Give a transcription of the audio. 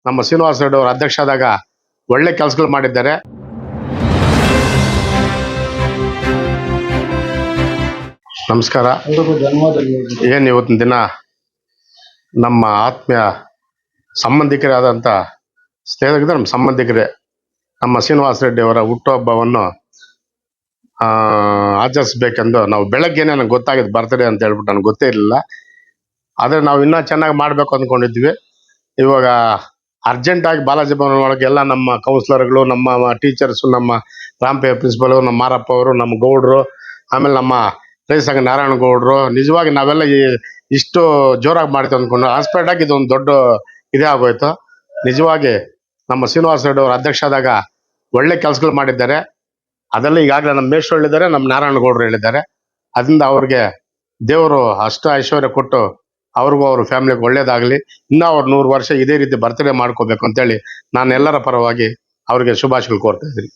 ನಮ್ಮ ಶ್ರೀನಿವಾಸ ರೆಡ್ಡಿ ಅವರು ಅಧ್ಯಕ್ಷ ಆದಾಗ ಒಳ್ಳೆ ಕೆಲಸಗಳು ಮಾಡಿದ್ದಾರೆ. ನಮಸ್ಕಾರ. ಏನು ಇವತ್ತಿನ ದಿನ ನಮ್ಮ ಆತ್ಮೀಯ ಸಂಬಂಧಿಕರಾದಂಥ ಸ್ನೇಹಿತರಿಗೆ, ನಮ್ಮ ಸಂಬಂಧಿಕರೇ, ನಮ್ಮ ಶ್ರೀನಿವಾಸ ರೆಡ್ಡಿ ಅವರ ಹುಟ್ಟುಹಬ್ಬವನ್ನು ಆಚರಿಸ್ಬೇಕೆಂದು ನಾವು ಬೆಳಗ್ಗೆನೇ ನನಗೆ ಗೊತ್ತಾಗಿದ್ದು ಬರ್ತಡೇ ಅಂತ ಹೇಳ್ಬಿಟ್ಟು ನನಗೆ ಗೊತ್ತೇ ಇರಲಿಲ್ಲ. ಆದರೆ ನಾವು ಇನ್ನೂ ಚೆನ್ನಾಗಿ ಮಾಡಬೇಕು ಅಂದ್ಕೊಂಡಿದ್ವಿ. ಇವಾಗ ಅರ್ಜೆಂಟಾಗಿ ಬಾಲಾಜಿ ಭವನ ಒಳಗೆ ಎಲ್ಲ ನಮ್ಮ ಕೌನ್ಸಿಲರ್ಗಳು, ನಮ್ಮ ಟೀಚರ್ಸು, ನಮ್ಮ ರಾಮಪೇರ್ ಪ್ರಿನ್ಸಿಪಲು, ನಮ್ಮ ಮಾರಪ್ಪ ಅವರು, ನಮ್ಮ ಗೌಡ್ರು, ಆಮೇಲೆ ನಮ್ಮ ರೈತ ಸಂಘ ನಾರಾಯಣ ಗೌಡ್ರು, ನಿಜವಾಗಿ ನಾವೆಲ್ಲ ಇಷ್ಟು ಜೋರಾಗಿ ಮಾಡ್ತೀವಿ ಅಂದ್ಕೊಂಡು ಹಾಸ್ಪಿಟ್ಲಾಗಿ ಇದೊಂದು ದೊಡ್ಡ ಇದೇ ಆಗೋಯ್ತು. ನಿಜವಾಗಿ ನಮ್ಮ ಶ್ರೀನಿವಾಸ ರೆಡ್ಡಿ ಅವರು ಅಧ್ಯಕ್ಷ ಆದಾಗ ಒಳ್ಳೆ ಕೆಲಸಗಳು ಮಾಡಿದ್ದಾರೆ. ಅದೆಲ್ಲ ಈಗಾಗಲೇ ನಮ್ಮ ಮೇಷ್ಟ್ರು ಹೇಳಿದ್ದಾರೆ, ನಮ್ಮ ನಾರಾಯಣ ಗೌಡರು ಹೇಳಿದ್ದಾರೆ. ಅದರಿಂದ ಅವ್ರಿಗೆ ದೇವರು ಅಷ್ಟ ಐಶ್ವರ್ಯ ಕೊಟ್ಟು ಅವ್ರಿಗೂ ಅವ್ರ ಫ್ಯಾಮಿಲಿಗೆ ಒಳ್ಳೇದಾಗಲಿ. ಇನ್ನೂ ಅವ್ರು 100 ವರ್ಷ ಇದೇ ರೀತಿ ಬರ್ತಡೇ ಮಾಡ್ಕೋಬೇಕು ಅಂತೇಳಿ ನಾನು ಎಲ್ಲರ ಪರವಾಗಿ ಅವ್ರಿಗೆ ಶುಭಾಶಯಗಳು ಕೋರ್ತಾ ಇದ್ದೀನಿ.